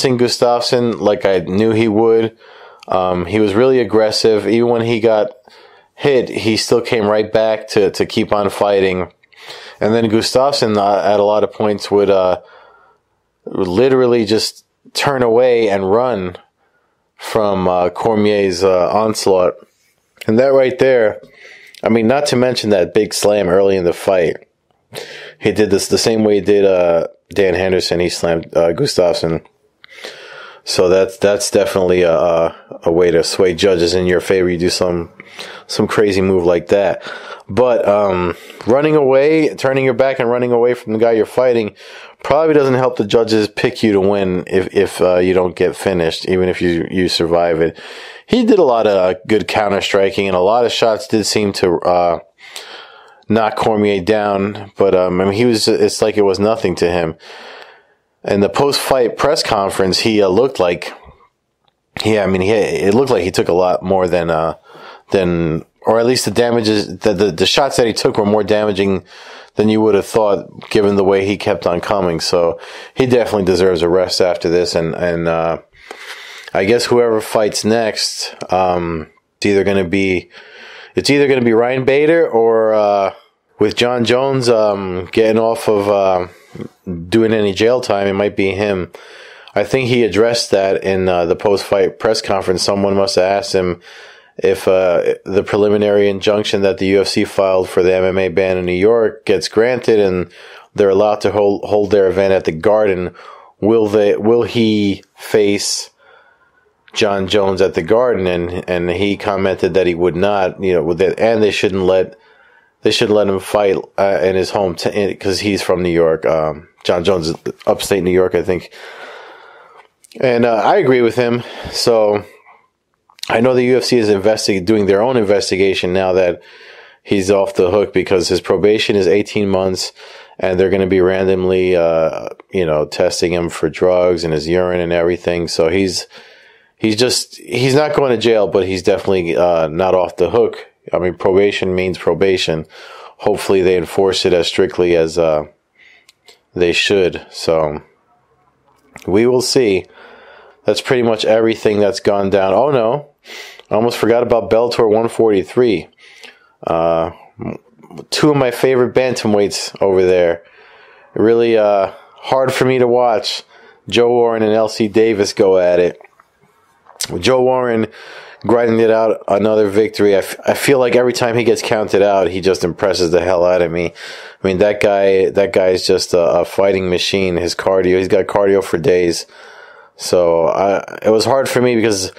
bouncing Gustafsson like I knew he would. He was really aggressive. Even when he got hit, he still came right back to keep on fighting. And then Gustafsson, at a lot of points, would literally just turn away and run from Cormier's onslaught. And that right there, I mean, not to mention that big slam early in the fight. He did this the same way he did Dan Henderson. He slammed Gustafsson. So that's definitely a way to sway judges in your favor. You do some crazy move like that. But running away, turning your back and running away from the guy you're fighting probably doesn't help the judges pick you to win if you don't get finished, even if you survive it. He did a lot of good counter striking, and a lot of shots did seem to knock Cormier down. But I mean, it's like it was nothing to him. In the post-fight press conference, he looked like, it looked like he took a lot more than, or at least the damages, the shots that he took were more damaging than you would have thought, given the way he kept on coming. So he definitely deserves a rest after this. And I guess whoever fights next, it's either going to be Ryan Bader or with John Jones getting off of doing any jail time, it might be him. I think he addressed that in the post-fight press conference. Someone must have asked him if the preliminary injunction that the UFC filed for the MMA ban in New York gets granted and they're allowed to hold their event at the Garden, will he face John Jones at the Garden? And he commented that he would not, and they shouldn't let him fight in his home because he's from New York. John Jones is upstate New York, I think. And I agree with him. So I know the UFC is doing their own investigation now that he's off the hook because his probation is 18 months and they're going to be randomly, testing him for drugs and his urine and everything. So he's not going to jail, but he's definitely not off the hook. I mean, probation means probation. Hopefully they enforce it as strictly as they should. So we will see. That's pretty much everything that's gone down. Oh, no. I almost forgot about Bellator 143. Two of my favorite bantamweights over there. Really hard for me to watch. Joe Warren and LC Davis go at it. Joe Warren grinding out another victory. I feel like every time he gets counted out, he just impresses the hell out of me. I mean, that guy is just a fighting machine. His cardio, he's got cardio for days. So it was hard for me because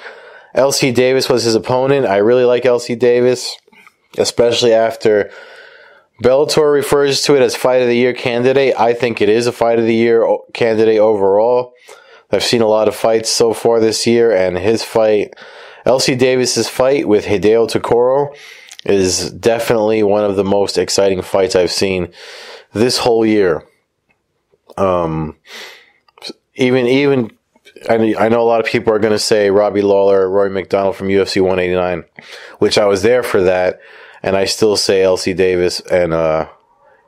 LC Davis was his opponent. I really like LC Davis, especially after Bellator refers to it as Fight of the Year candidate. I think it is a Fight of the Year candidate overall. I've seen a lot of fights so far this year, and his fight, LC Davis's fight with Hideo Tokoro, is definitely one of the most exciting fights I've seen this whole year. Even I know a lot of people are going to say Robbie Lawler, Rory McDonald from UFC 189, which I was there for that, and I still say LC Davis and Hideo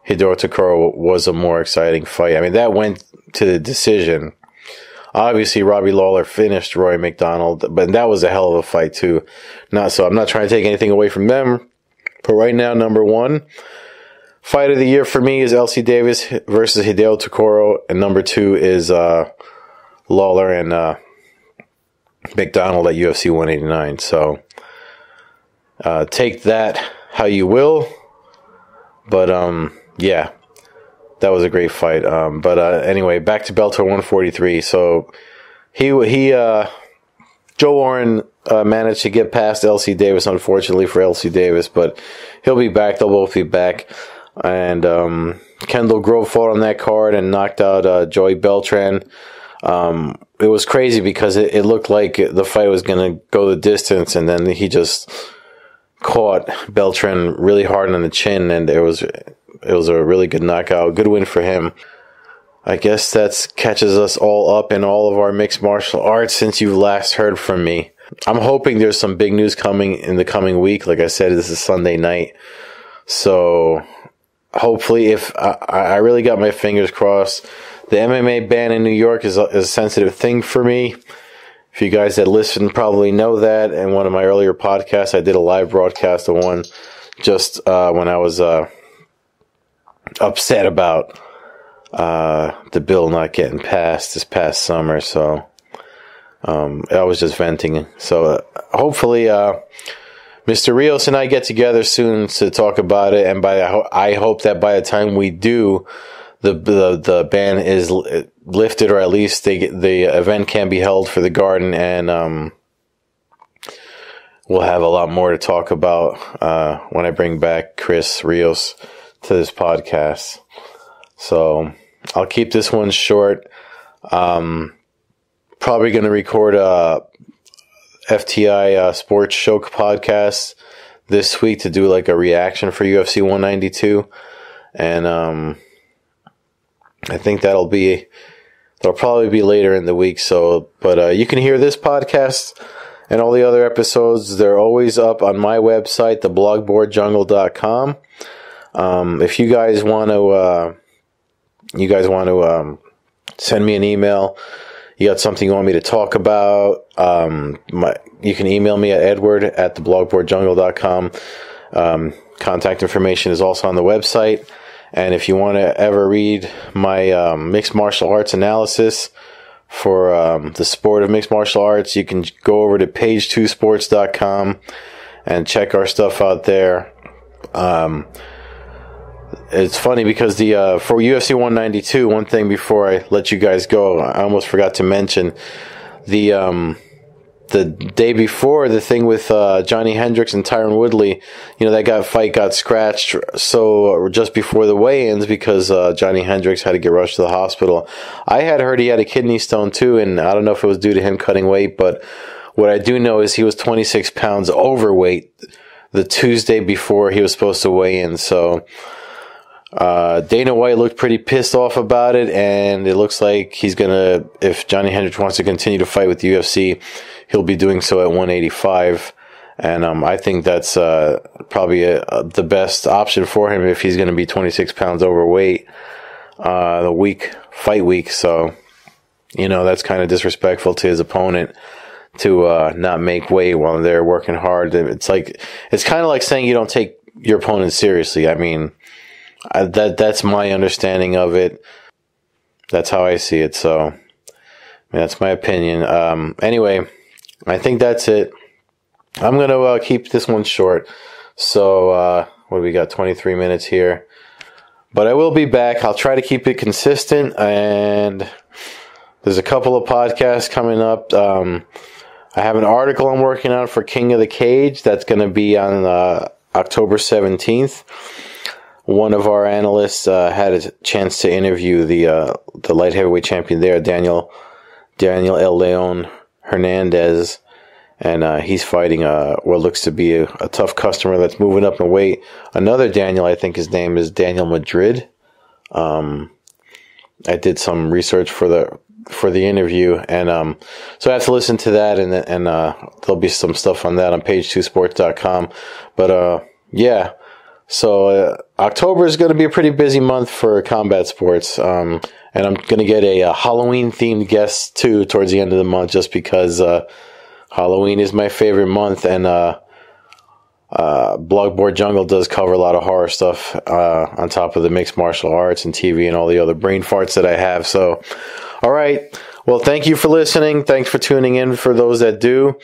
Tokoro was a more exciting fight. I mean, that went to the decision. Obviously, Robbie Lawler finished Rory McDonald, but that was a hell of a fight too. I'm not trying to take anything away from them, but right now, number one fight of the year for me is LC Davis versus Hideo Tokoro, and number two is Lawler and McDonald at UFC 189. So take that how you will, but yeah. That was a great fight. Anyway, back to Bellator 143. So Joe Warren managed to get past LC Davis, unfortunately for LC Davis, but he'll be back. They'll both be back. And Kendall Grove fought on that card and knocked out Joey Beltran. It was crazy because it looked like the fight was going to go the distance, and then he just caught Beltran really hard on the chin, and it was a really good knockout. Good win for him. I guess that catches us all up in all of our mixed martial arts since you last heard from me. I'm hoping there's some big news coming in the coming week. Like I said, this is Sunday night. So hopefully, if I really got my fingers crossed the MMA ban in New York is a sensitive thing for me. If you guys that listen probably know that. In one of my earlier podcasts, I did a live broadcast of one just when I was upset about the bill not getting passed this past summer. So I was just venting. So hopefully Mr. Rios and I get together soon to talk about it. And I hope that by the time we do, the ban is lifted, or at least the event can be held for the Garden, and we'll have a lot more to talk about when I bring back Chris Rios to this podcast. So I'll keep this one short. Probably going to record a FTI Sports Show podcast this week to do like a reaction for UFC 192, and I think that'll probably be later in the week. So, but you can hear this podcast and all the other episodes. They're always up on my website, theblogboardjungle.com. If you guys want to send me an email, you got something you want me to talk about, you can email me at edward@theblogboardjungle.com. Contact information is also on the website. And if you want to ever read my mixed martial arts analysis for the sport of mixed martial arts, you can go over to page2sports.com and check our stuff out there. It's funny because for UFC 192, one thing before I let you guys go, I almost forgot to mention the day before, the thing with Johnny Hendricks and Tyron Woodley, that fight got scratched so just before the weigh-ins because Johnny Hendricks had to get rushed to the hospital. I had heard he had a kidney stone too, and I don't know if it was due to him cutting weight, but what I do know is he was 26 pounds overweight the Tuesday before he was supposed to weigh in. So Dana White looked pretty pissed off about it, and it looks like he's gonna, if Johnny Hendricks wants to continue to fight with the UFC, he'll be doing so at 185, and I think that's probably the best option for him if he's going to be 26 pounds overweight the fight week. So, that's kind of disrespectful to his opponent to not make weight while they're working hard. It's kind of like saying you don't take your opponent seriously. I mean, that's my understanding of it. That's how I see it. So, that's my opinion. Anyway, I think that's it. I'm going to keep this one short. So, what do we got? 23 minutes here. But I will be back. I'll try to keep it consistent. And there's a couple of podcasts coming up. I have an article I'm working on for King of the Cage. That's going to be on October 17th. One of our analysts had a chance to interview the light heavyweight champion there, Daniel El Leon Hernandez, and he's fighting what looks to be a tough customer that's moving up in weight. Another Daniel, I think his name is Daniel Madrid. I did some research for the interview, and so I have to listen to that, and there'll be some stuff on that on page2sports.com. But yeah, so October is going to be a pretty busy month for combat sports. And I'm going to get a Halloween-themed guest, too, towards the end of the month, just because Halloween is my favorite month, and Blogboard Jungle does cover a lot of horror stuff on top of the mixed martial arts and TV and all the other brain farts that I have. So, all right. Well, thank you for listening. Thanks for tuning in for those that do.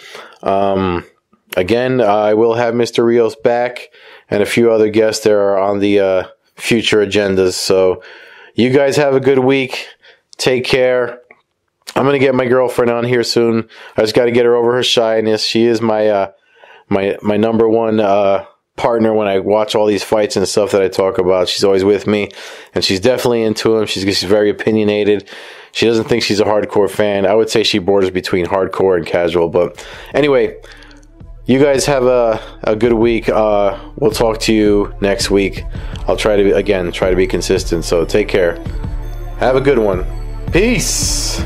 Again, I will have Mr. Rios back and a few other guests that are on the future agendas. So, you guys have a good week. Take care. I'm going to get my girlfriend on here soon. I just got to get her over her shyness. She is my my number one partner when I watch all these fights and stuff that I talk about. She's always with me, and she's definitely into them. She's very opinionated. She doesn't think she's a hardcore fan. I would say she borders between hardcore and casual. But anyway, you guys have a good week. We'll talk to you next week. I'll try to be consistent. So take care. Have a good one. Peace.